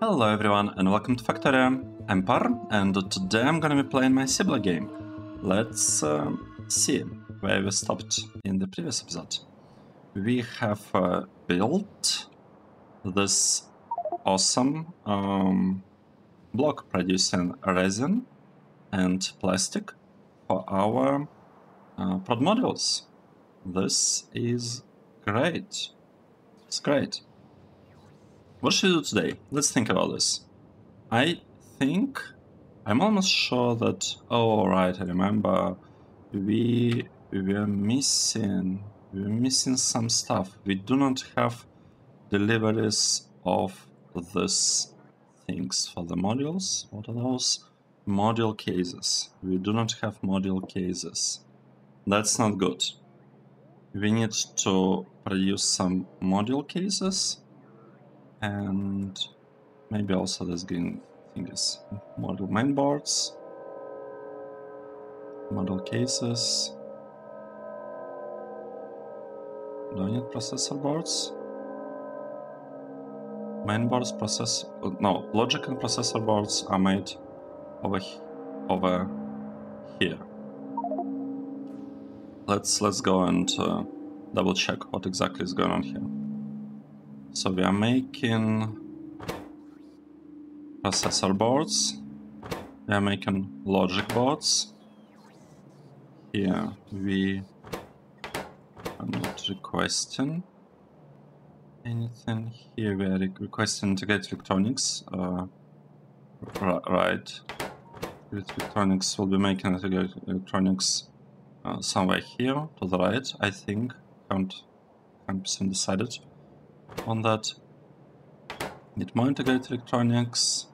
Hello everyone and welcome to Factorio. I'm Par and today I'm gonna be playing my Seablock game. Let's see where we stopped in the previous episode. We have built this awesome block producing resin and plastic for our prod modules. This is great. It's great. What should we do today? Let's think about this. I'm almost sure that, oh right, I remember we were missing some stuff. We do not have deliveries of these things for the modules. What are those? Module cases. We do not have module cases. That's not good. We need to produce some module cases and maybe also this green thing is model mainboards, model cases. Do I need processor boards? Mainboards, no, logic and processor boards are made over here. Let's go and double check what exactly is going on here. So we are making processor boards. We are making logic boards. Here we are not requesting anything. Here we are requesting integrated electronics. Right. Integrated electronics will be making integrated electronics somewhere here to the right, I think. Haven't 100% decided on that. Need more integrated electronics.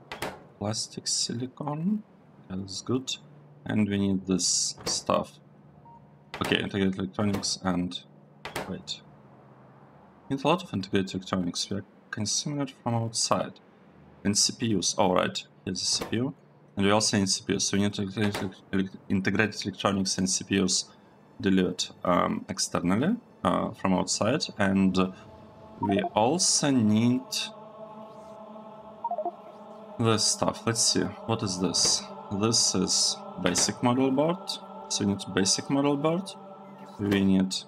Plastic silicon, that's good, and we need this stuff. Okay, integrated electronics and wait. Need a lot of integrated electronics. We are consuming it from outside. And CPUs. Oh right, here's the CPU, and we also need CPUs. So we need integrated electronics and CPUs delivered externally from outside, and we also need this stuff. Let's see, what is this? This is basic model board. So we need basic model board. We need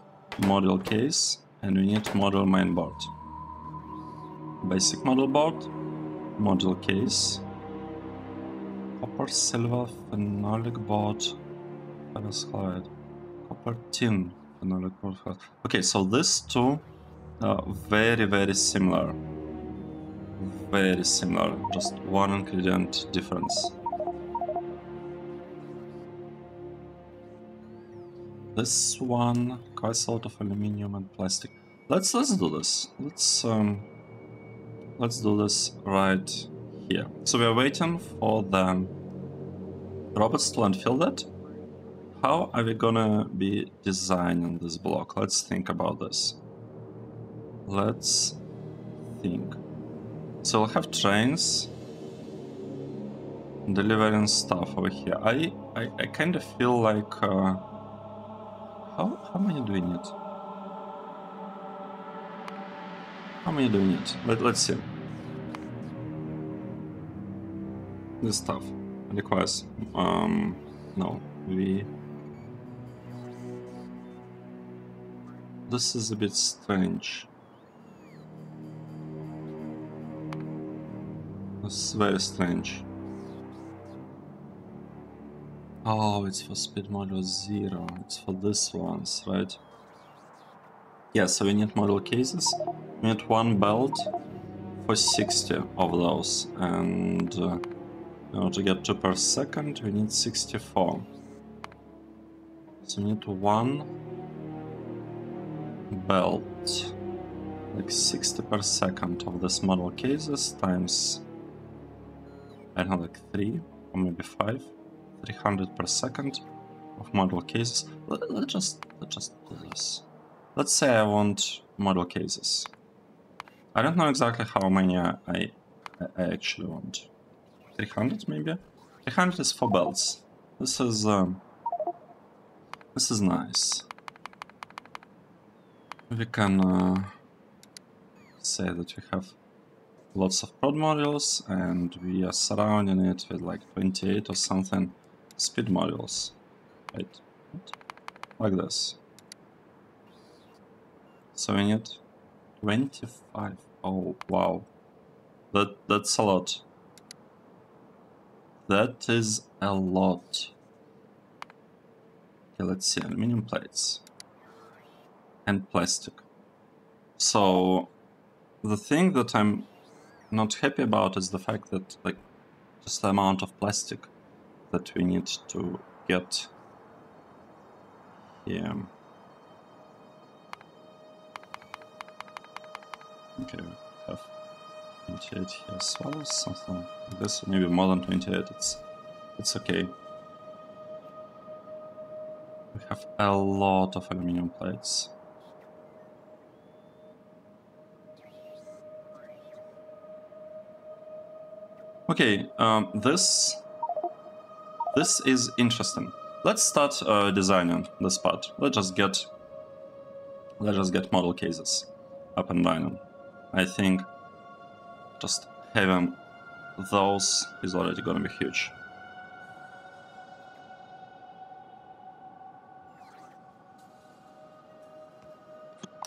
model case and we need model mainboard. Basic model board, model case, copper, silver, phenolic board, ferrous chloride, copper, tin, phenolic board. Okay, so these two are very similar. Very similar, just one ingredient difference. This one, quite a lot of aluminium and plastic. Let's do this. Let's do this right here. So we are waiting for the robots to unfill that. How are we gonna be designing this block? Let's think about this. Let's think. So we'll have trains delivering stuff over here. I kind of feel like how many do we need? How many do we need? Let's see. This stuff requires no, this is a bit strange. This is very strange. Oh, it's for speed module 0. It's for this ones, right? Yeah, so we need model cases. We need one belt for 60 of those. And in order to get 2 per second, we need 64. So we need one belt, like 60 per second of this model cases times, I don't know, like 3 or maybe 5. 300 per second of model cases. Let's just do this. Let's say I want model cases. I don't know exactly how many I actually want. 300 maybe? 300 is for belts. This is nice. We can say that we have lots of prod modules, and we are surrounding it with like 28 or something speed modules, right? Like this. So we need 25. Oh wow, that's a lot. That is a lot. Okay, let's see, aluminum plates and plastic. So the thing that I'm not happy about is the fact that like just the amount of plastic that we need to get here. Okay, we have 28 here as well, something like this, maybe more than 28, it's okay. We have a lot of aluminum plates. Okay, this is interesting. Let's start designing this part. Let's just get model cases up and running. I think just having those is already gonna be huge.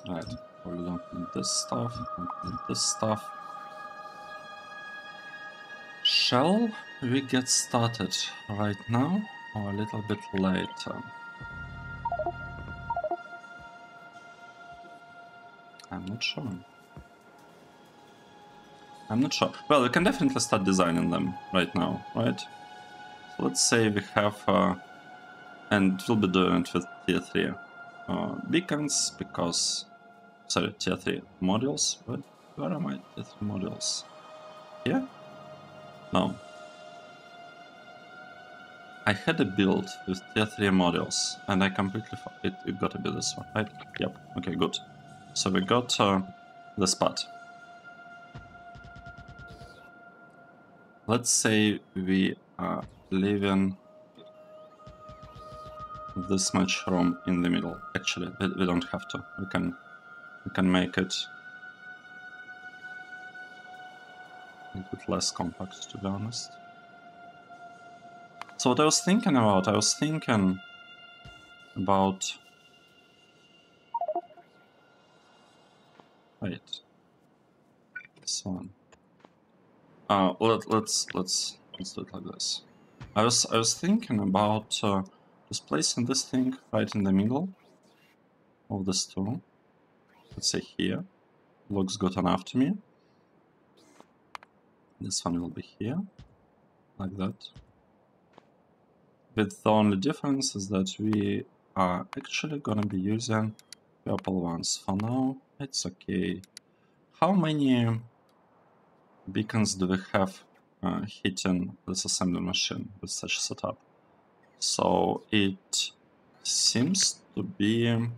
Right, we don't need this stuff, don't need this stuff. Shall we get started right now or a little bit later? I'm not sure. I'm not sure. Well, we can definitely start designing them right now, right? So let's say we have, and we'll be doing it with tier 3 beacons, because, sorry, tier 3 modules. Where are my tier 3 modules? Here? No. I had a build with tier 3 modules, and I completely it got to be this one, right? Yep. Okay, good. So we got this part. Let's say we are leaving this much room in the middle. Actually, we don't have to. We can make it a bit less compact, to be honest. So what I was thinking about, wait, this one. Let's do it like this. I was thinking about just placing this thing right in the middle of this two. Let's say here. Looks good enough to me. This one will be here, like that. But the only difference is that we are actually gonna be using purple ones. For now, it's okay. How many beacons do we have hitting this assembly machine with such a setup? So it seems to be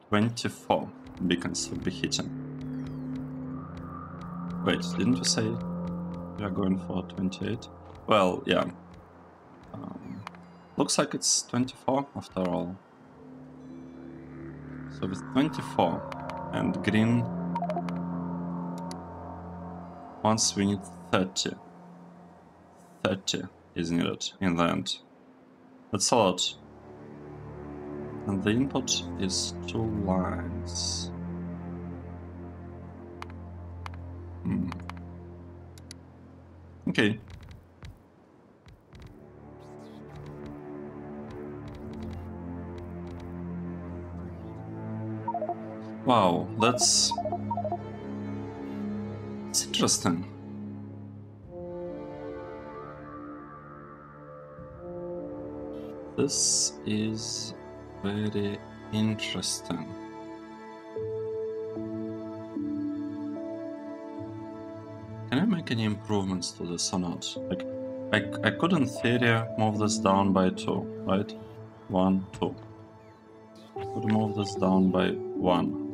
24 beacons would be hitting. Wait, didn't you say we are going for 28? Well, yeah. Looks like it's 24 after all. So with 24 and green, once we need 30. 30 is needed in the end. That's a lot. And the input is 2 lines. Okay. Wow, that's interesting. This is very interesting. Can I make any improvements to this or not? Like, I could in theory move this down by 2, right? 1, 2. I could move this down by 1.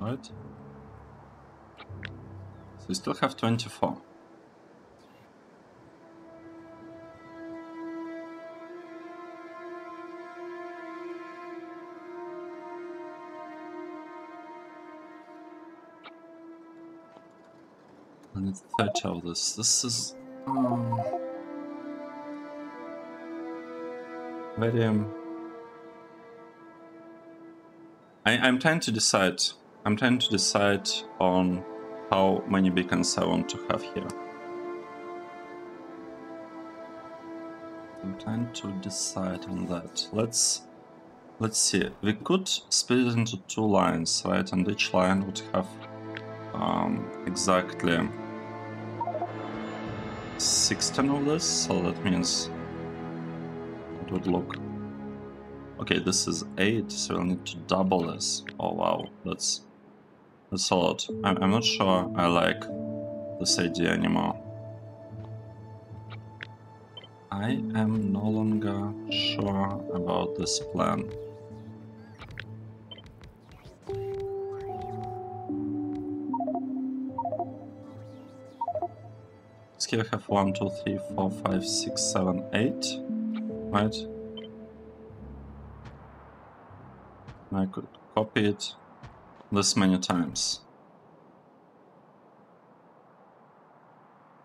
Right? So we still have 24. I need 30 of this. This is very. I'm trying to decide. I'm trying to decide on how many beacons I want to have here. I'm trying to decide on that. Let's see. We could split it into 2 lines, right? And each line would have exactly 16 of this. So that means it would look. Okay, this is 8, so we'll need to double this. Oh wow, that's a lot. I'm not sure I like this idea anymore. I am no longer sure about this plan. Here I have 1, 2, 3, 4, 5, 6, 7, 8, right? I could copy it this many times.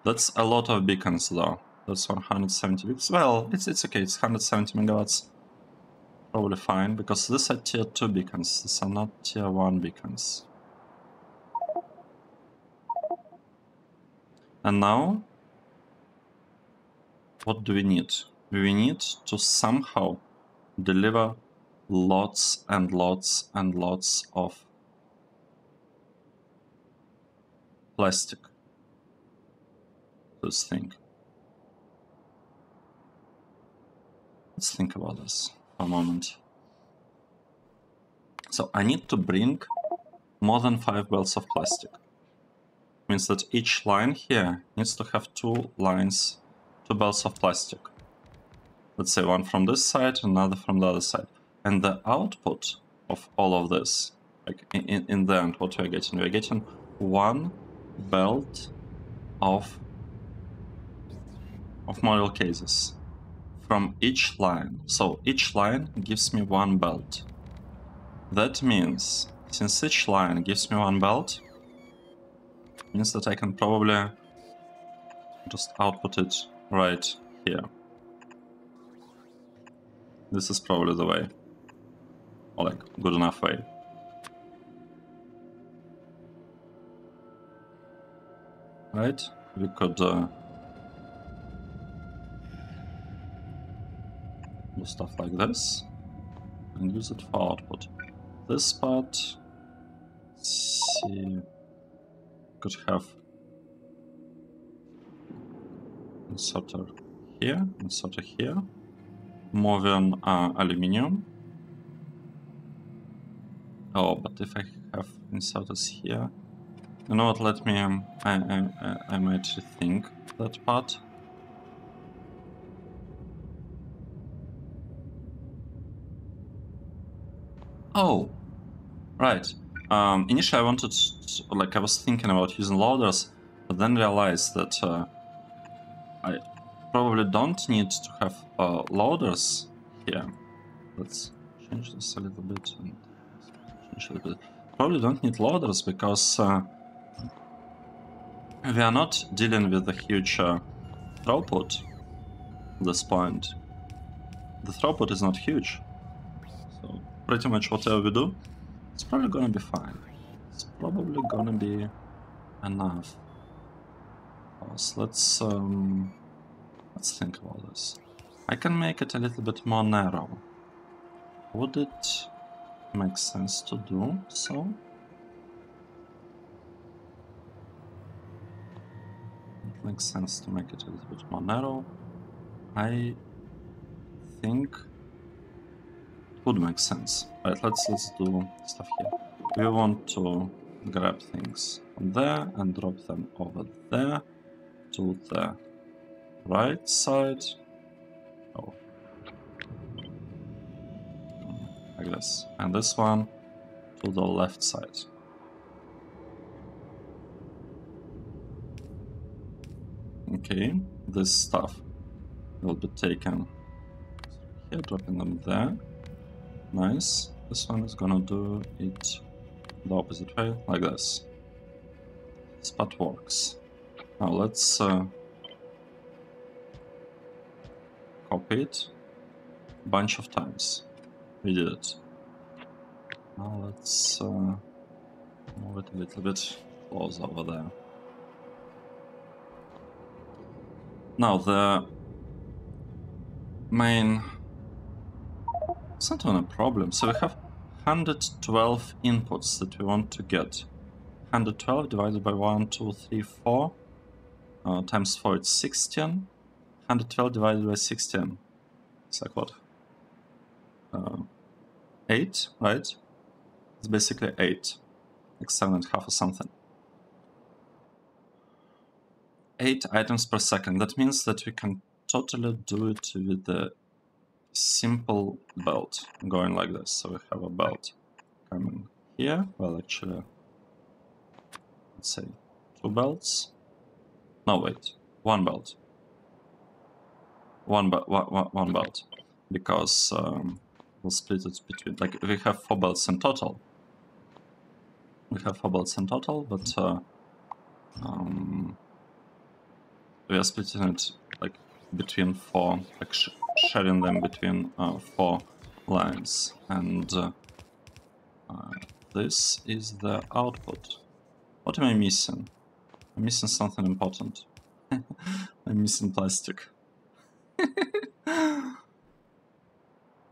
That's a lot of beacons though. That's 170 beacons. Well, it's okay, it's 170 megawatts. Probably fine, because these are tier 2 beacons, these are not tier 1 beacons. And now, what do we need? We need to somehow deliver lots and lots and lots of plastic. This thing. Let's think about this for a moment. So I need to bring more than 5 belts of plastic. Means that each line here needs to have 2 lines, 2 belts of plastic. Let's say one from this side, another from the other side. And the output of all of this, like in the end, what we're getting? We're getting 1 belt of model cases from each line. So each line gives me 1 belt. That means, since each line gives me 1 belt, means that I can probably just output it right here. This is probably the way. Or like, good enough way. Right? We could do stuff like this and use it for output. This part, let's see, could have inserter here, inserter here, moving aluminium. Oh, but if I have inserters here, you know what? Let me. I might rethink that part. Oh, right. Initially, I wanted to, like, I was thinking about using loaders, but then realized that I probably don't need to have loaders here. Let's change this a little bit and change a little bit. Probably don't need loaders because we are not dealing with a huge throughput at this point. The throughput is not huge, so pretty much whatever we do, it's probably gonna be fine. It's probably gonna be enough. So let's think about this. I can make it a little bit more narrow. Would it make sense to do so? It makes sense to make it a little bit more narrow. I think it would make sense. Right, let's do stuff here. We want to grab things from there and drop them over there to the right side. Oh, like this. And this one to the left side. Okay, this stuff will be taken here, dropping them there. Nice. This one is gonna do it the opposite way, like this. This part works. Now let's copy it a bunch of times. We did it. Now let's move it a little bit closer over there. Now the main... It's not even a problem. So we have 112 inputs that we want to get. 112 divided by 1, 2, 3, 4. Times 4, it's 16. 112 divided by 16. It's like what? 8, right? It's basically 8. Like 7.5 or something. 8 items per second. That means that we can totally do it with the simple belt going like this. So we have a belt coming here. Well, actually, let's say 2 belts. No, wait, 1 belt. One belt, because we'll split it between. Like we have 4 belts in total. We have 4 belts in total, but we are splitting it like between 4, like sharing them between 4 lines, and this is the output. What am I missing? I'm missing something important. I'm missing plastic.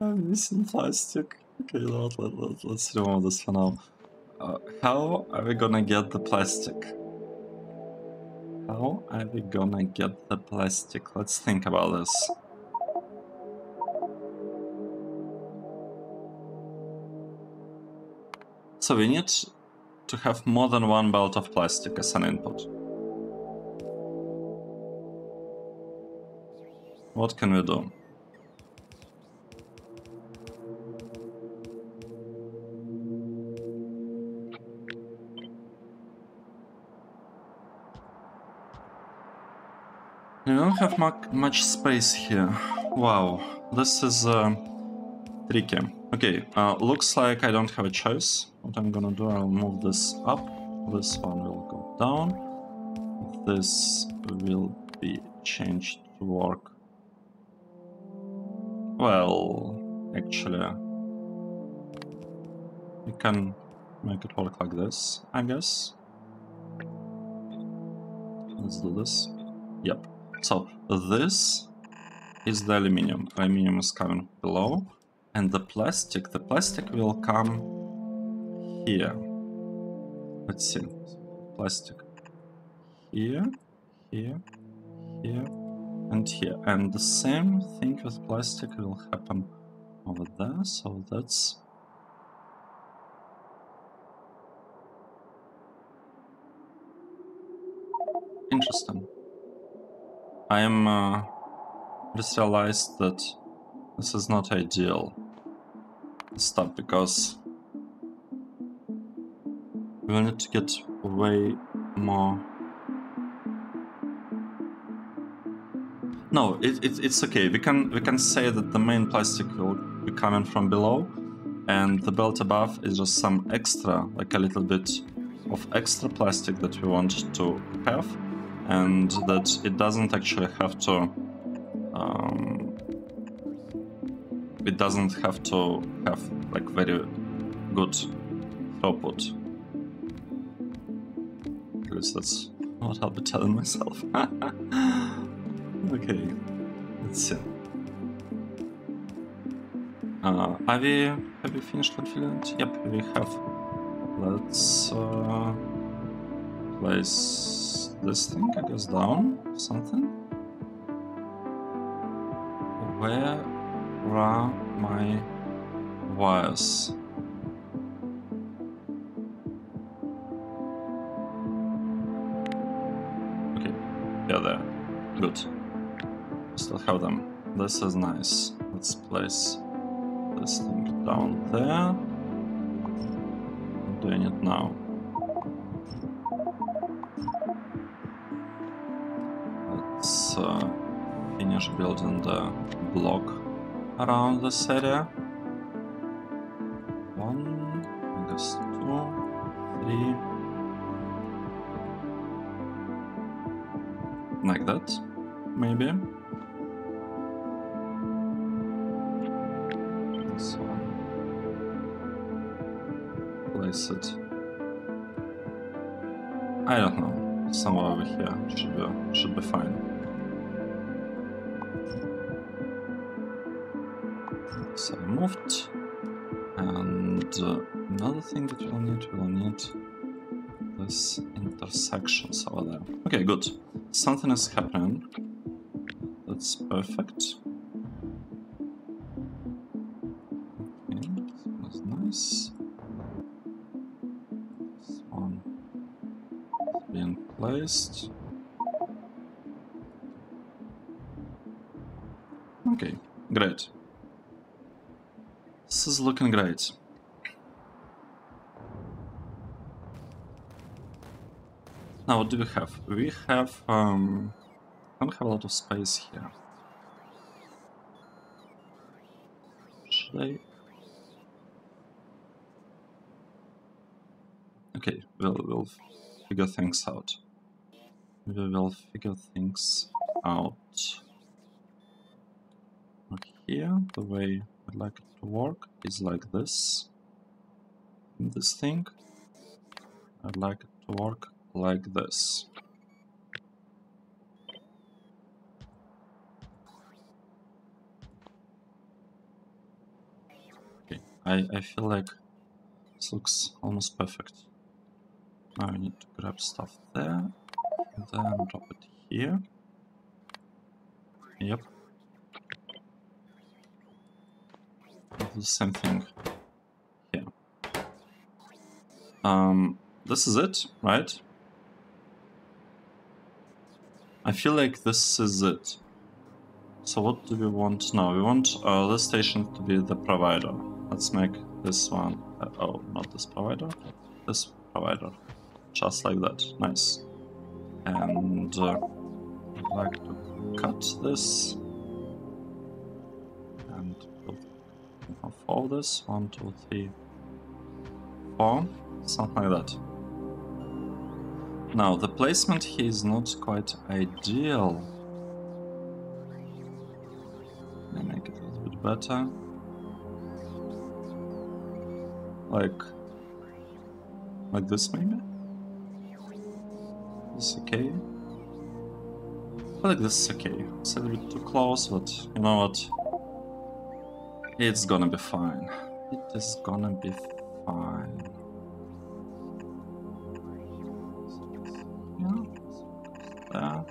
I'm missing plastic. Okay, let's remove this for now. How are we gonna get the plastic? How are we gonna get the plastic? Let's think about this. So we need to have more than 1 belt of plastic as an input. What can we do? We don't have much space here. Wow, this is tricky. Okay, looks like I don't have a choice. What I'm gonna do, I'll move this up. This one will go down. This will be changed to work. Well, actually, we can make it work like this, I guess. Let's do this. Yep. So this is the aluminium. Aluminium is coming below, and the plastic will come here. Let's see. Plastic here, here, here, and here. And the same thing with plastic will happen over there. So that's interesting. I am just realized that this is not ideal stuff, because we will need to get way more. No, it's okay. We can say that the main plastic will be coming from below, and the belt above is just some extra, like a little bit of extra plastic that we want to have, and that it doesn't actually have to. It doesn't have to have like very good throughput. At least that's what I'll be telling myself. Okay, let's see. Have we finished configuring it? Yep, we have. Let's place this thing, I guess, down. Something. Where are my wires? Okay, yeah, there. Good. Still have them. This is nice. Let's place this thing down there. I'm doing it now. Let's finish building the block around this area. 1, I guess 2, 3. Like that, maybe. This one. Place it. I don't know. Somewhere over here should be fine. So I moved. And another thing that we'll need this intersections over there. Okay, good. Something is happening. That's perfect. Okay, that's nice. This one is being placed. Okay, great. This is looking great. Now, what do we have? We have don't have a lot of space here. Should I? Okay, we'll figure things out. We will figure things out. Here, the way I'd like it to work is like this. In this thing, I'd like it to work like this. Okay, I feel like this looks almost perfect. Now I need to grab stuff there, and then drop it here. Yep. Do the same thing here. This is it, right? I feel like this is it. So what do we want now? We want this station to be the provider. Let's make this one. Oh, not this provider. This provider. Just like that. Nice. And I'd like to cut this. And fold this. 1, 2, 3, 4. Something like that. Now, the placement here is not quite ideal. Let me make it a little bit better. Like this maybe? This is okay? I feel like this is okay. It's a little bit too close, but you know what? It's gonna be fine. It is gonna be fine. There.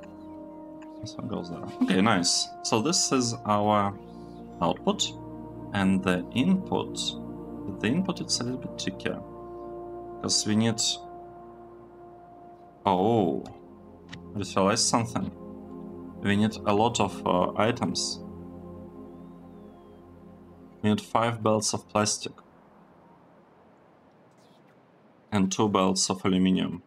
This one goes there. Okay, nice. So this is our output, and the input. The input is a little bit trickier because we need. Oh, I just realized something. We need a lot of items. We need 5 belts of plastic and 2 belts of aluminium.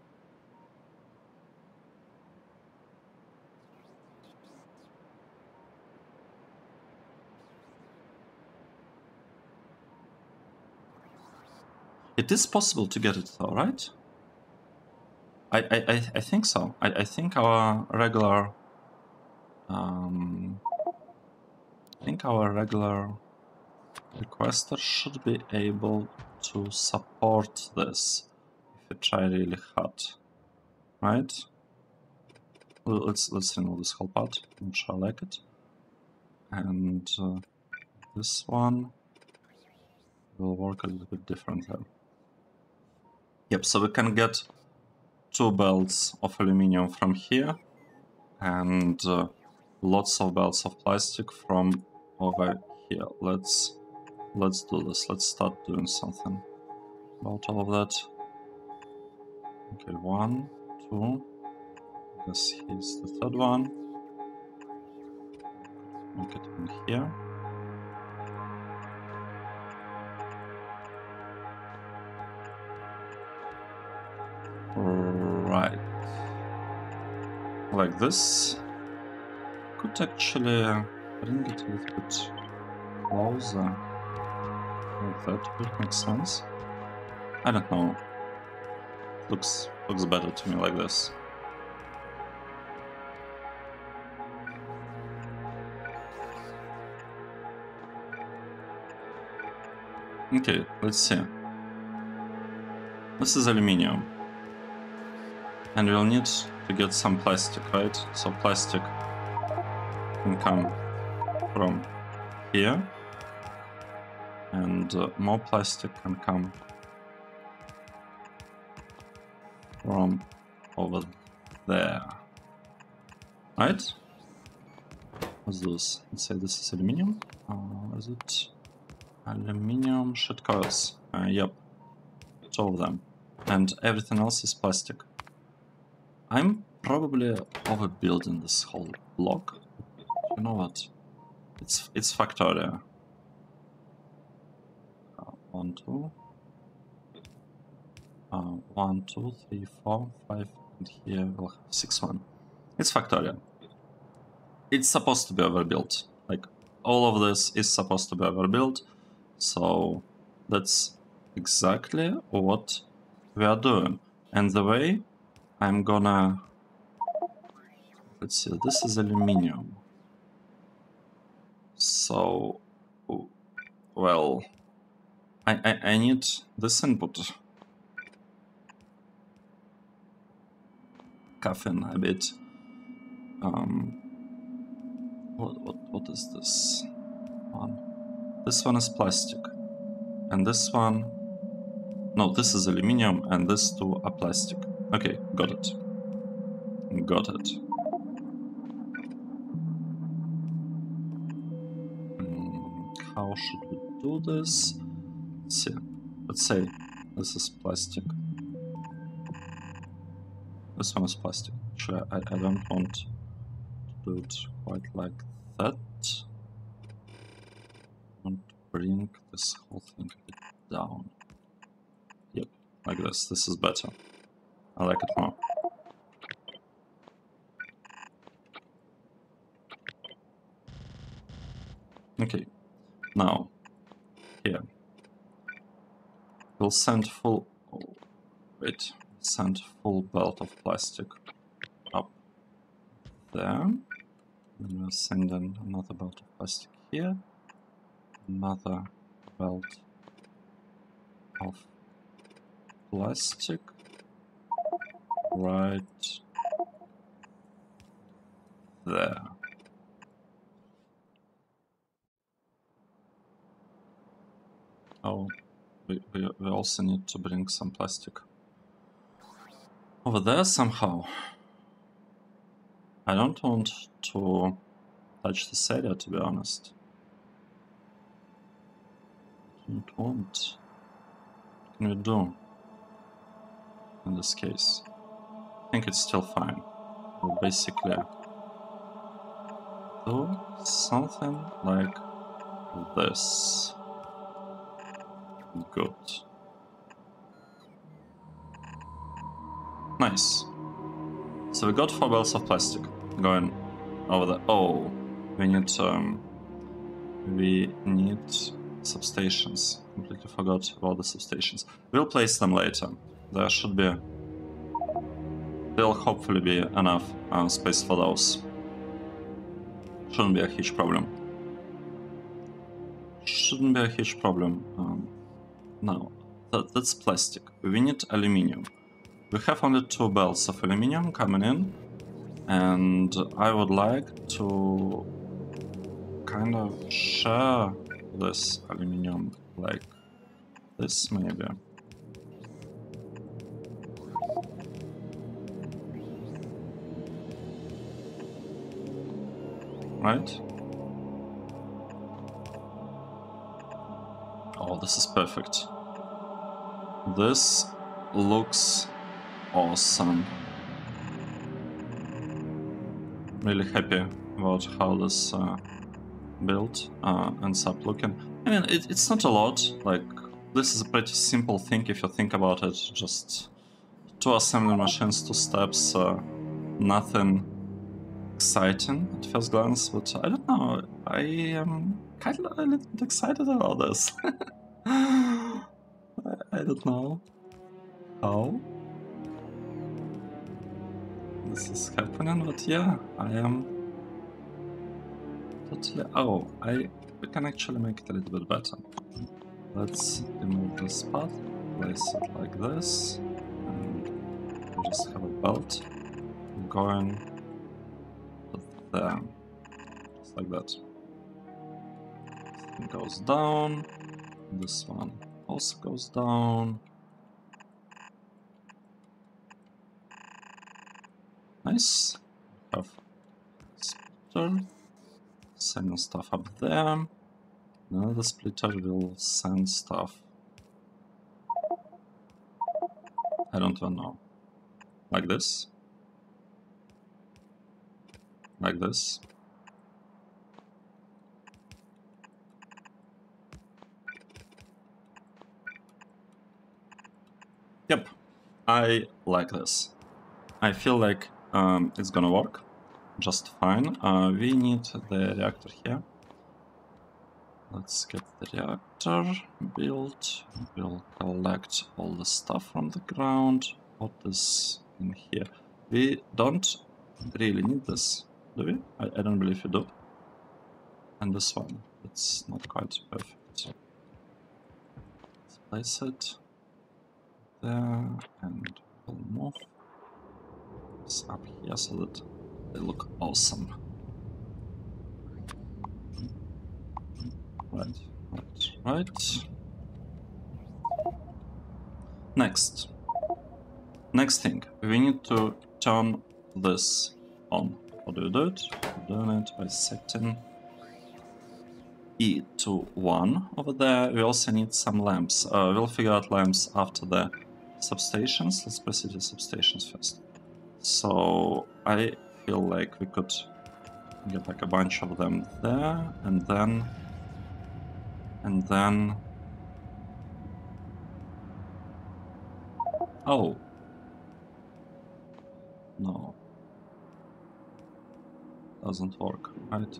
It is possible to get it though, right? I think so. I think our regular requester should be able to support this if we try really hard, right? Let's remove this whole part. I'm not sure I like it. And this one will work a little bit differently. Yep, so we can get 2 belts of aluminium from here and lots of belts of plastic from over here. Let's do this. Let's start doing something about all of that. Okay, 1, 2. I guess here's the third one. Make it in here. Right. Like this. Could actually bring it a little bit closer. Like that would make sense. I don't know. Looks better to me like this. Okay, let's see. This is aluminium. And we'll need to get some plastic, right? So plastic can come from here. And more plastic can come from over there. Right? What's this? Let's say this is aluminium. Is it aluminium sheet coils? Yep. 2 of them. And everything else is plastic. I'm probably overbuilding this whole block. You know what? It's Factorio. 1, 2. 1, 2, 3, 4, 5, and here we'll have 6, 1. It's Factorio. It's supposed to be overbuilt. Like, all of this is supposed to be overbuilt. So that's exactly what we are doing. And the way I'm gonna... Let's see, this is aluminium. So, well, I need this input. Caffeine a bit. What is this one? This one is plastic, and this one, no, this is aluminium, and these 2 are plastic. Okay, got it. Got it. How should we do this? Let's see. Let's say this is plastic. This one is plastic. Actually, I don't want to do it quite like that. I want to bring this whole thing a bit down. Yep, like this. This is better. I like it more. Okay, now here we'll send full. Oh, wait. Send full belt of plastic up there. Then we'll send in another belt of plastic here. Another belt of plastic right there. Oh, we also need to bring some plastic over there somehow. I don't want to touch this area, to be honest. I don't want. What can we do in this case? I think it's still fine. We'll basically do something like this. Good. Nice. So we got 4 belts of plastic going over there. Oh, we need substations. Completely forgot about the substations. We'll place them later. There should be. There'll hopefully be enough space for those. Shouldn't be a huge problem. Shouldn't be a huge problem. No, that's plastic. We need aluminium. We have only 2 belts of aluminium coming in, and I would like to kind of share this aluminium like this, maybe. Right? Oh, this is perfect. This looks awesome. Really happy about how this build ends up looking. I mean, it's not a lot. Like, this is a pretty simple thing if you think about it. Just 2 assembly machines, 2 steps, nothing exciting at first glance, but I don't know. I am kind of a little bit excited about this. I don't know how this is happening, but yeah, I am totally... Oh, we can actually make it a little bit better. Let's remove this path, place it like this, and we just have a belt going there, just like that. This thing goes down, this one also goes down. Nice. Have splitter, sending stuff up there. Another splitter will send stuff. I don't even know. Like this. Like this. Yep, I like this. I feel like it's gonna work just fine. We need the reactor here. Let's get the reactor built. We'll collect all the stuff from the ground. What is in here? We don't really need this, do we? I don't believe we do. And this one, it's not quite perfect. Let's place it there, and we'll move this up here so that they look awesome. Right. Next thing, we need to turn this on. How do you do it? We're doing it by setting E to 1 over there. We also need some lamps. We'll figure out lamps after the substations. Let's proceed to substations first. So I feel like we could get like a bunch of them there, and then oh no, doesn't work, right?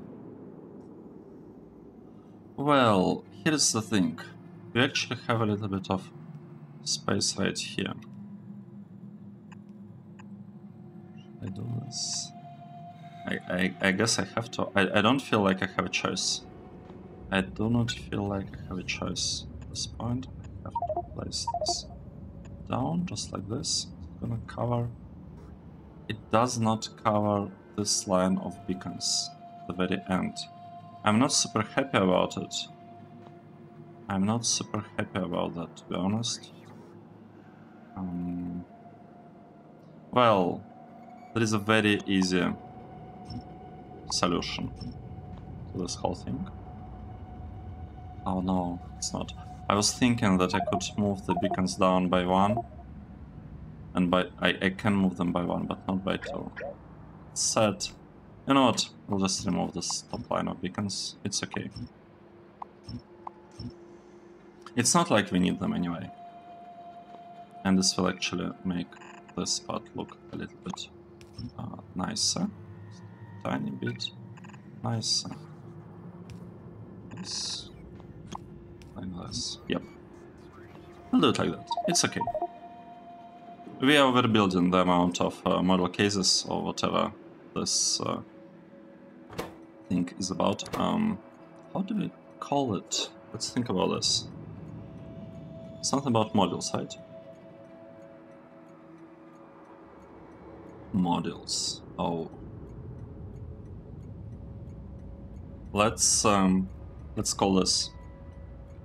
Well, here's the thing. We actually have a little bit of space right here. Should I do this? I guess I have to. I don't feel like I have a choice. I do not feel like I have a choice at this point. I have to place this down just like this. It's gonna cover. It does not cover this line of beacons at the very end. I'm not super happy about it. I'm not super happy about that, to be honest. Well, there is a very easy solution to this whole thing. Oh no, it's not. I was thinking that I could move the beacons down by 1. And I can move them by 1, but not by 2. Set. You know what? We'll just remove this top line of beacons. It's okay. It's not like we need them anyway. And this will actually make this part look a little bit nicer. Tiny bit nicer. Yes. Like this. Yep. I'll do it like that. It's okay. We are overbuilding the amount of model cases or whatever this thing is about. How do we call it? Let's think about this. Something about modules, right? Modules. Oh. Let's call this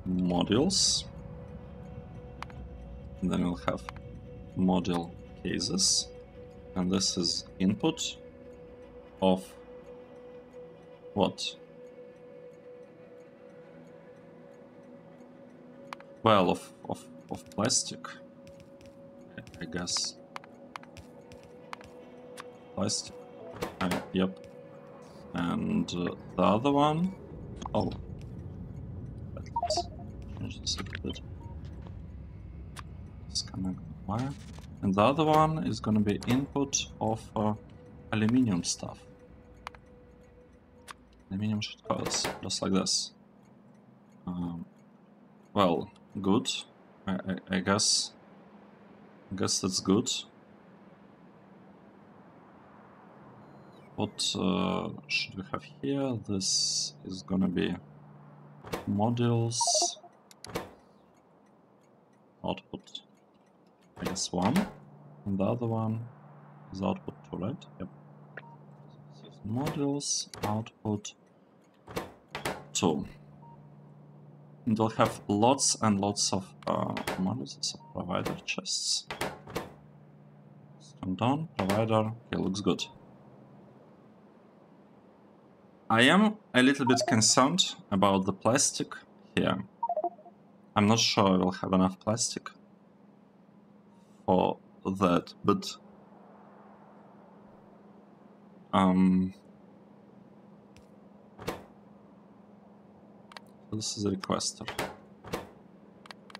modules. And then we'll have module cases. And this is input of what? Well, of plastic, I guess. Plastic. Yep. And the other one. Oh. Let's change this a bit. Disconnect the wire. And the other one is going to be input of aluminium stuff. Aluminium sheet coils, just like this. Well, good. I guess that's good. What should we have here? This is gonna be modules output, I guess 1, and the other one is output 2, right? Yep. Modules, output 2. And we'll have lots and lots of modules of provider chests. Turn down, provider, okay, looks good. I am a little bit concerned about the plastic here. I'm not sure I will have enough plastic for that, but this is a requester,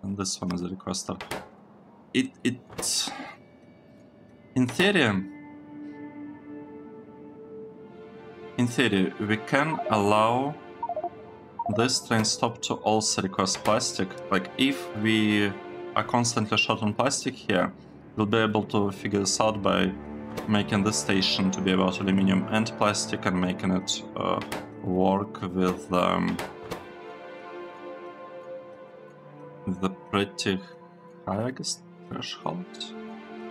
and this one is a requester. In theory, we can allow this train stop to also request plastic. Like, if we are constantly short on plastic here, we'll be able to figure this out by making this station to be about aluminum and plastic and making it work with the pretty high, I guess, threshold.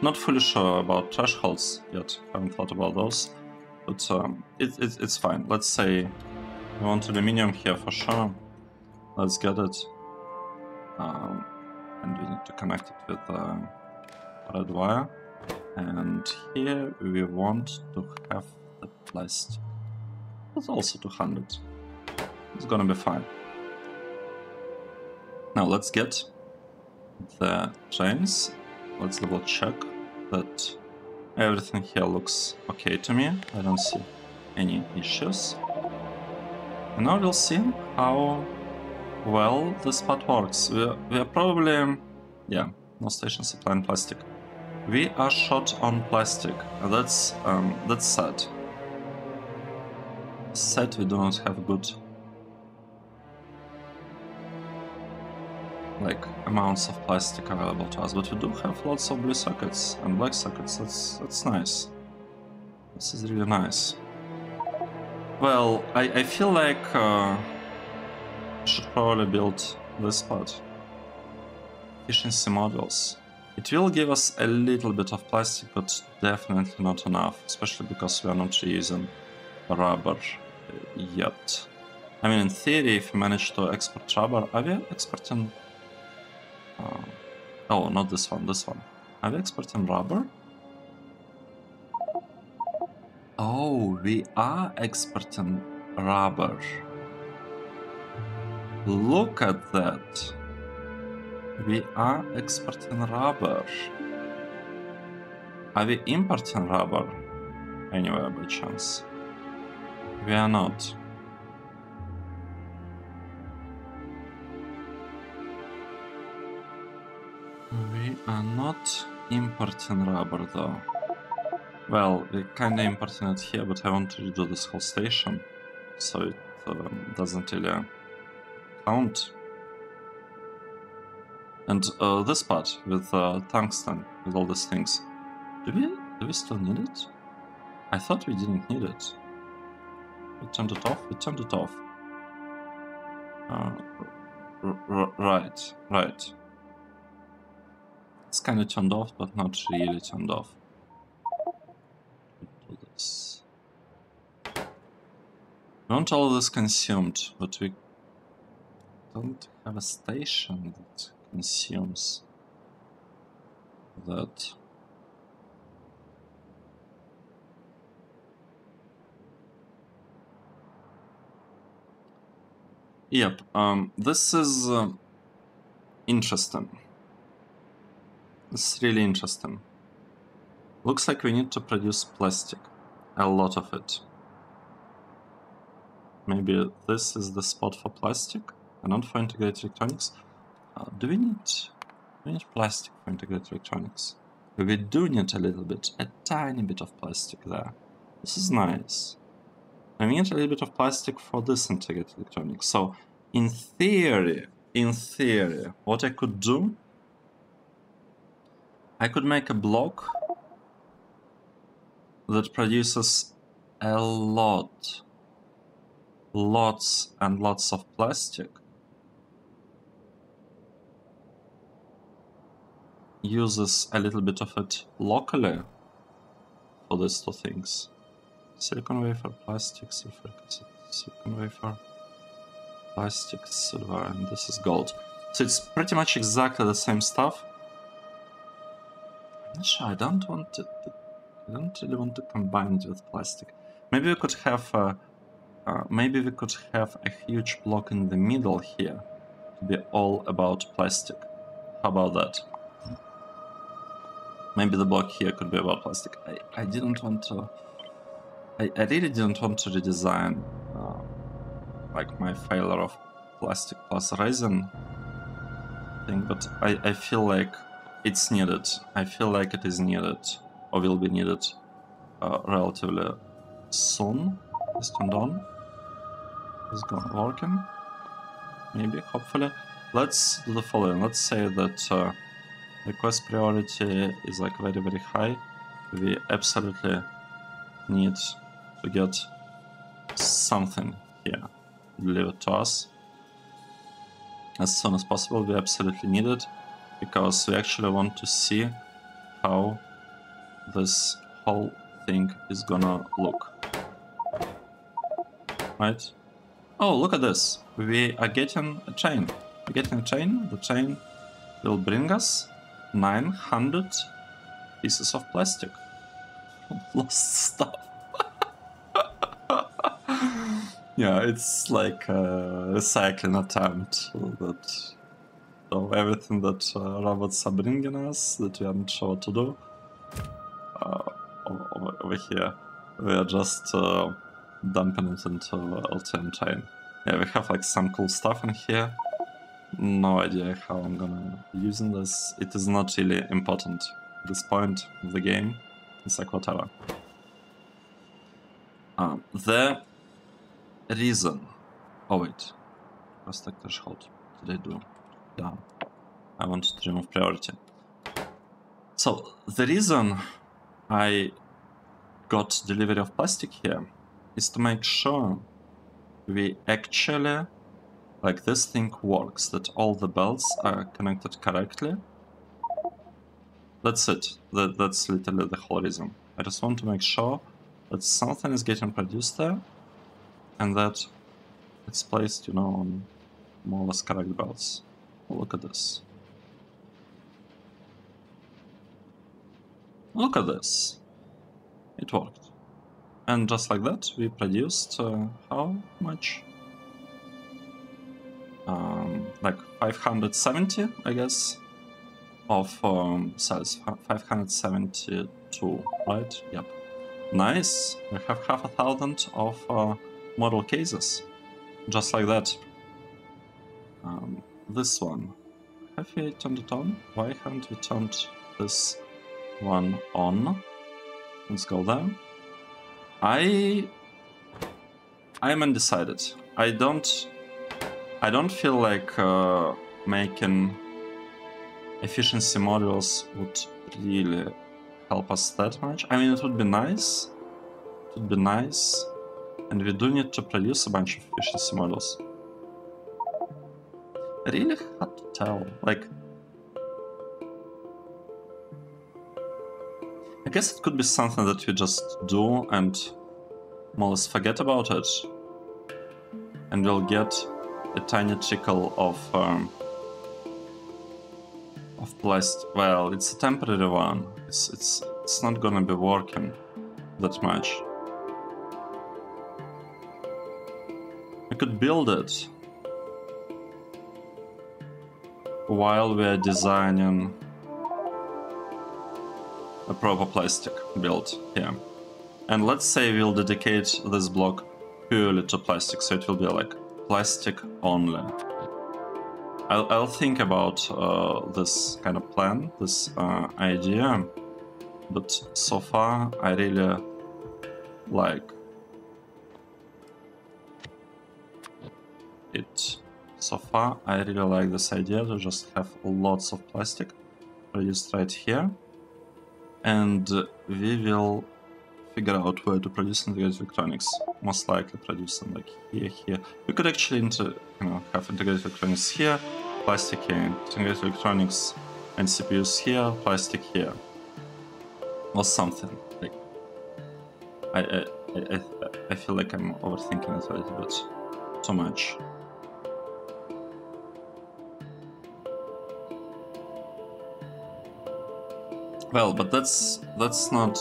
Not fully sure about thresholds yet, haven't thought about those, but it's fine. Let's say we want aluminum here for sure. Let's get it. And we need to connect it with red wire. And here we want to have the plastic. That's also 200. It's gonna be fine. Now let's get the trains. Let's double check that everything here looks okay to me. I don't see any issues. And now we'll see how well this part works. We are probably, yeah, no station supplying plastic. We are short on plastic. That's sad. Sad we do not have good amounts of plastic available to us, but we do have lots of blue sockets and black sockets. That's nice. This is really nice. Well, I feel like I should probably build this part. Efficiency modules. It will give us a little bit of plastic, but definitely not enough, especially because we are not reusing rubber yet. I mean, in theory, if we manage to export rubber, are we exporting... oh, not this one, this one. Are we exporting rubber? Oh, we are exporting rubber. Look at that. We are exporting rubber. Are we importing rubber anywhere by chance? We are not. We are not importing rubber though. Well, we're kinda importing it here, but I want to redo this whole station, so it doesn't really count. And this part with tungsten, with all these things, do we still need it? I thought we didn't need it. We turned it off. We turned it off. Right. It's kind of turned off, but not really turned off. Do this. We want all of this consumed, but we don't have a station that consumes that. Yep, this is interesting. This is really interesting. Looks like we need to produce plastic, a lot of it. Maybe this is the spot for plastic and not for integrated electronics. Do we need plastic for integrated electronics? We do need a little bit, a tiny bit of plastic there. This is nice. I need a little bit of plastic for this integrated electronics. So in theory, what I could do, I could make a block that produces a lots and lots of plastic. uses a little bit of it locally for these two things. Silicon wafer, plastic, sulfuric acid, silicon wafer, plastic, silver, and this is gold. So it's pretty much exactly the same stuff. I'm not sure, I don't really want to combine it with plastic. Maybe we could have a huge block in the middle here to be all about plastic. How about that? Maybe the block here could be about plastic. I didn't want to... I really didn't want to redesign like my failure of plastic plus resin thing, but I feel like it's needed. I feel like it is needed, or will be needed relatively soon. Is turned on. Is working? Maybe, hopefully. Let's do the following. Let's say that request priority is like very, very high. We absolutely need to get something here delivered to us as soon as possible. We absolutely need it because we actually want to see how this whole thing is gonna look. Right? Oh, look at this. We are getting a chain. We're getting a chain. The chain will bring us 900 pieces of plastic. Lost stuff. Yeah, it's like a recycling attempt. That of everything that robots are bringing us that we aren't sure what to do. Over here, we are just dumping it into LTM chain. Yeah, we have like some cool stuff in here. No idea how I'm gonna be using this. It is not really important at this point of the game. It's like whatever. The reason... Oh wait. Prospect threshold. What did I do? Yeah. I want to remove priority. So, the reason I got delivery of plastic here is to make sure we actually, like, this thing works, that all the belts are connected correctly. That's it. That's literally the whole reason. I just want to make sure that something is getting produced there and that it's placed, you know, on more or less correct belts. Oh, look at this. Look at this. It worked. And just like that, we produced how much? Like 570, I guess, of cells. 572, right? Yep. Nice. We have 500 of model cases. Just like that. This one. Have we turned it on? Why haven't we turned this one on? Let's go there. I'm undecided. I don't feel like making efficiency modules would really help us that much. I mean, it would be nice. It would be nice. And we do need to produce a bunch of efficiency models. Really hard to tell. Like, I guess it could be something that we just do and more or less forget about it. And we'll get a tiny trickle of plastic. Well, it's a temporary one. It's not gonna be working that much. I could build it while we are designing a proper plastic build here. And let's say we'll dedicate this block purely to plastic, so it will be like plastic only. I'll think about this kind of plan, this idea, but so far I really like it. So far I really like this idea to just have lots of plastic produced right here, and we will figure out where to produce integrated electronics. Most likely produce them like here. We could actually have integrated electronics here, plastic here, integrated electronics and CPUs here, plastic here, or something. Like, I feel like I'm overthinking it a little bit too much. Well, but that's not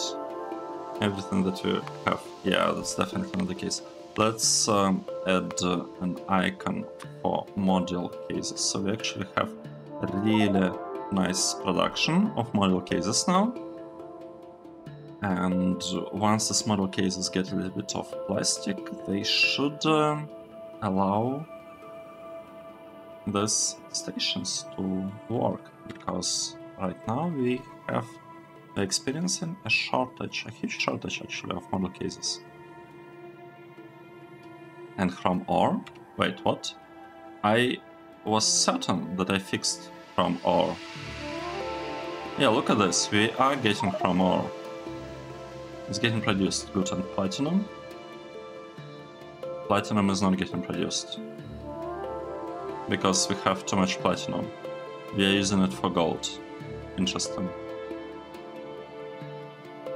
everything that we have. Yeah, that's definitely not the case. Let's add an icon for module cases. So we actually have a really nice production of module cases now. And once these model cases get a little bit of plastic, they should allow these stations to work, because right now we're experiencing a shortage, a huge shortage actually, of model cases. And chrome ore, wait, what? I was certain that I fixed chrome ore. Yeah, look at this, we are getting chrome ore. It's getting produced, good. And platinum? Platinum is not getting produced, because we have too much platinum. We are using it for gold. Interesting.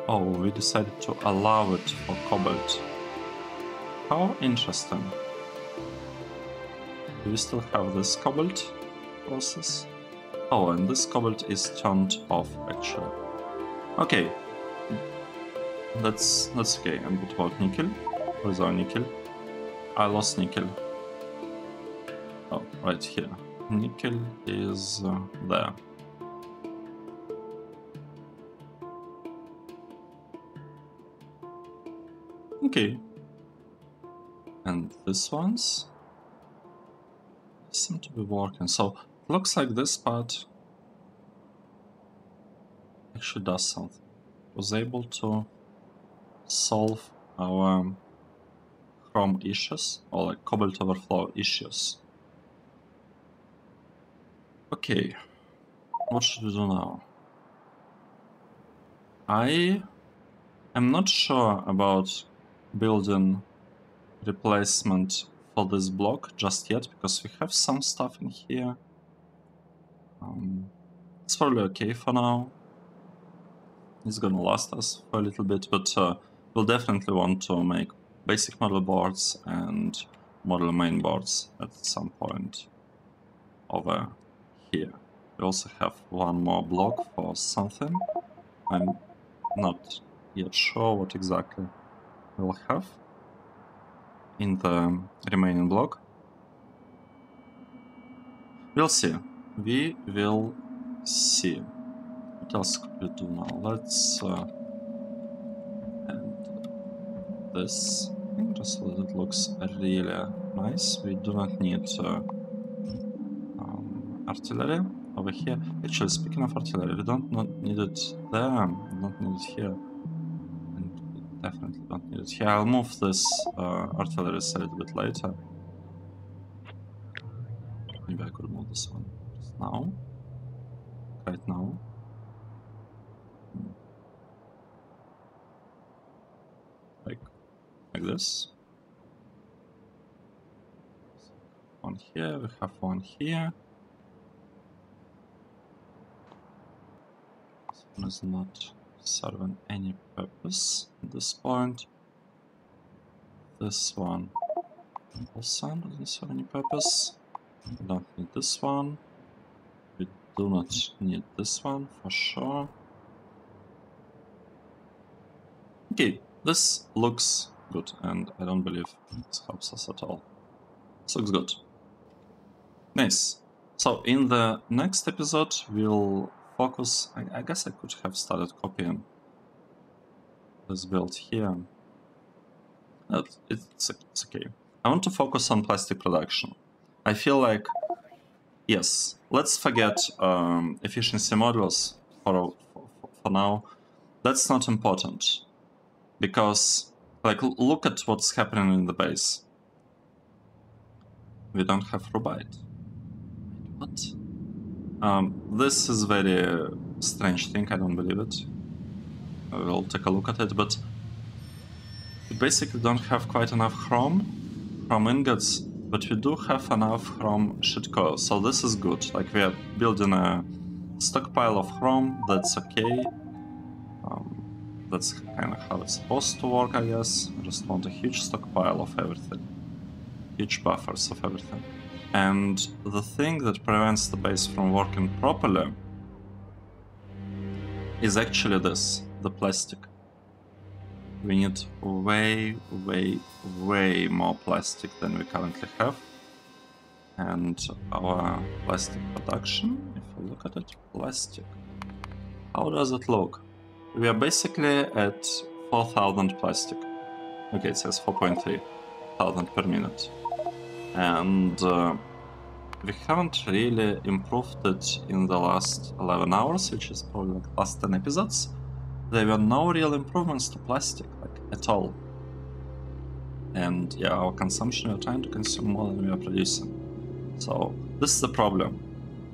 Oh, we decided to allow it for cobalt. How interesting. Do we still have this cobalt process? Oh, and this cobalt is turned off actually. Okay. That's okay. And what about nickel? Where's our nickel? I lost nickel. Oh, right here. Nickel is there. Okay. And these ones seem to be working. So it looks like this part actually does something. It was able to solve our chrome issues, or like cobalt overflow issues. Okay, what should we do now? I am not sure about building replacement for this block just yet, because we have some stuff in here. It's probably okay for now. It's gonna last us for a little bit, but we'll definitely want to make basic model boards and model main boards at some point over here. We also have one more block for something. I'm not yet sure what exactly we'll have in the remaining block. We'll see. We will see. What else could we do now? Let's add this thing just so that it looks really nice. We do not need artillery over here. Actually, speaking of artillery, we don't need it there, we don't need it here, and we definitely don't need it here. I'll move this artillery a little bit later. Maybe I could move this one just now. Right now. Like this. One here, we have one here. This one is not serving any purpose at this point. This one also doesn't serve any purpose. We don't need this one. We do not need this one for sure. Okay, this looks good, and I don't believe this helps us at all. This looks good. Nice. So in the next episode we'll focus, I guess I could have started copying this build here. It's okay. I want to focus on plastic production. I feel like, yes, let's forget efficiency modules for now. That's not important, because like look at what's happening in the base. We don't have rubite. What? This is very strange thing, I don't believe it. We'll take a look at it, but we basically don't have quite enough chrome ingots, but we do have enough chrome sheet coil, so this is good. Like we are building a stockpile of chrome, that's okay. That's kind of how it's supposed to work, I guess. I just want a huge stockpile of everything. Huge buffers of everything. And the thing that prevents the base from working properly is actually this, the plastic. We need way, way, way more plastic than we currently have. And our plastic production, if you look at it, plastic. How does it look? We are basically at 4,000 plastic. Okay, it says 4.3 thousand per minute. And we haven't really improved it in the last 11 hours, which is probably like last 10 episodes. There were no real improvements to plastic, like at all. And yeah, our consumption, we're trying to consume more than we are producing. So this is the problem.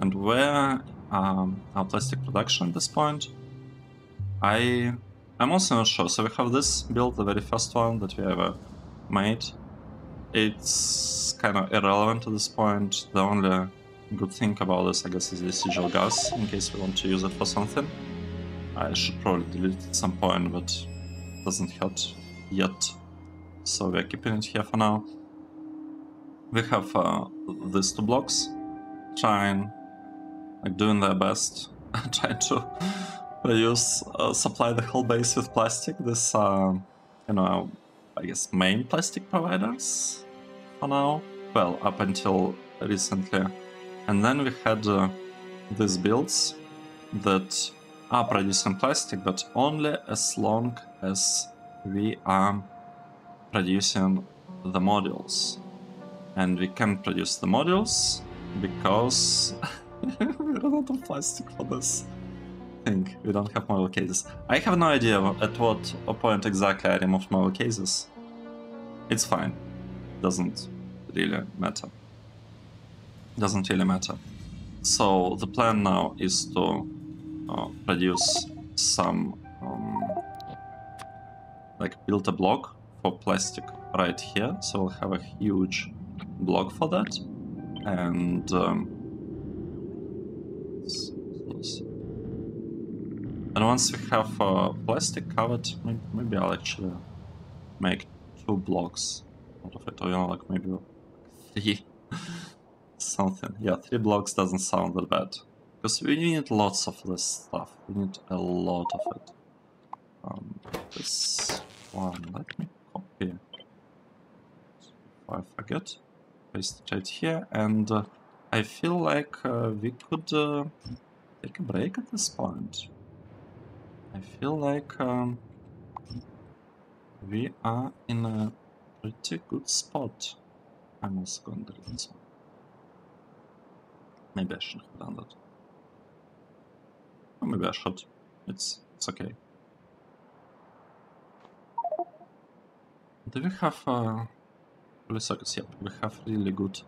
And where our plastic production at this point, I'm also not sure. So we have this build, the very first one that we ever made. It's kind of irrelevant at this point. The only good thing about this, I guess, is residual gas, in case we want to use it for something. I should probably delete it at some point, but it doesn't hurt yet. So we're keeping it here for now. We have these two blocks, trying, like, doing their best, trying to produce, supply the whole base with plastic. This, you know, I guess main plastic providers for now. Well, up until recently. And then we had these builds that are producing plastic, but only as long as we are producing the modules. And we can't produce the modules because we run out of plastic for this thing. We don't have model cases. I have no idea at what point exactly I removed model cases. It's fine. Doesn't really matter. Doesn't really matter. So the plan now is to produce some like build a block for plastic right here. So we'll have a huge block for that. And once we have plastic covered, maybe I'll actually make 2 blocks out of it, or, you know, like maybe 3 something. Yeah, 3 blocks doesn't sound that bad, because we need lots of this stuff. We need a lot of it. This one, let me copy. If I forget, paste it right here, and I feel like we could take a break at this point. I feel like we are in a pretty good spot. I'm also going to delete this one. Maybe I shouldn't have done that. Or maybe I should. It's okay. Do we have blue sockets? Yep, we have really good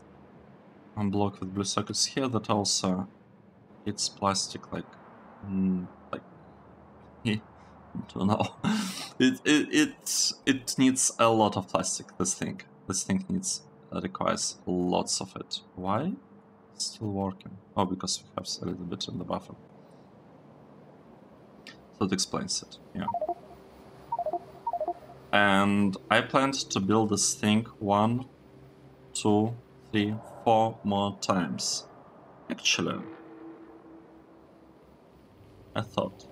block with blue sockets here that also hits plastic like I don't know. It needs a lot of plastic. This thing requires lots of it. Why? It's still working. Oh, because we have a little bit in the buffer. So it explains it. Yeah. And I planned to build this thing 1, 2, 3, 4 more times. Actually, I thought,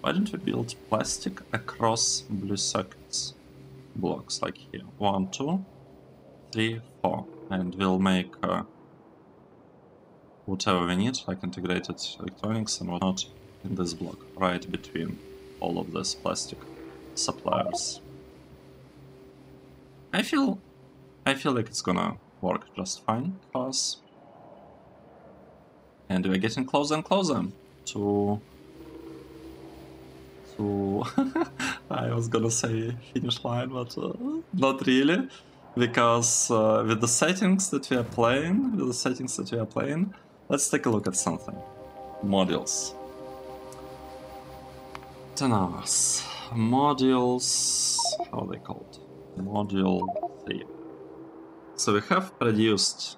why don't we build plastic across blue sockets blocks, like here? 1, 2, 3, 4. And we'll make whatever we need, like integrated electronics and whatnot, in this block, right between all of this plastic suppliers. I feel like it's gonna work just fine for us. And we're getting closer and closer to I was gonna say finish line, but not really, because with the settings that we are playing, let's take a look at something. Modules. Tenors. Modules, how are they called? Module 3. So we have produced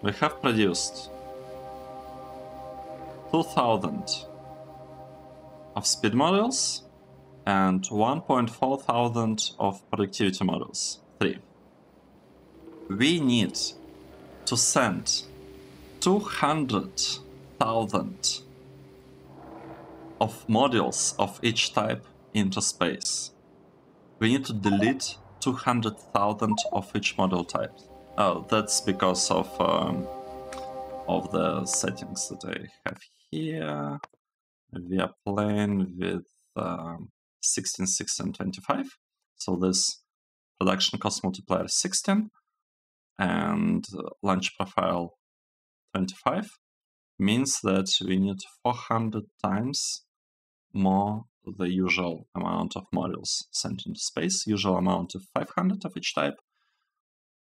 we have produced 2,000 of speed modules and 1.4 thousand of productivity modules. 3. We need to send 200,000 of modules of each type into space. We need to delete 200,000 of each module type. Oh, that's because of the settings that I have here. We are playing with 16, 16, 25. So this production cost multiplier 16 and launch profile 25 means that we need 400 times more the usual amount of modules sent into space. Usual amount of 500 of each type.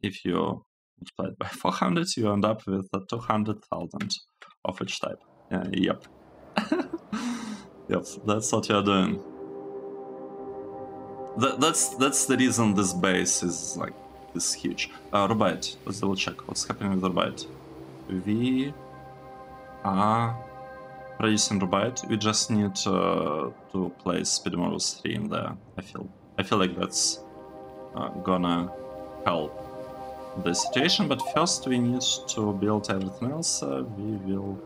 If you multiply it by 400, you end up with 200,000 of each type. Yep. Yep, that's what you're doing. That's the reason this base is like this huge. Rubite, let's double check what's happening with Rubite. We are producing Rubite. We just need to place speed modules 3 in there. I feel like that's gonna help the situation. But first we need to build everything else. We'll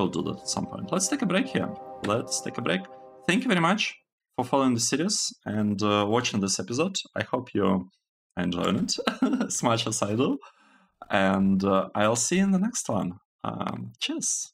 do that at some point. Let's take a break here. Let's take a break. Thank you very much for following the series and watching this episode. I hope you're enjoying it as much as I do. And I'll see you in the next one. Cheers.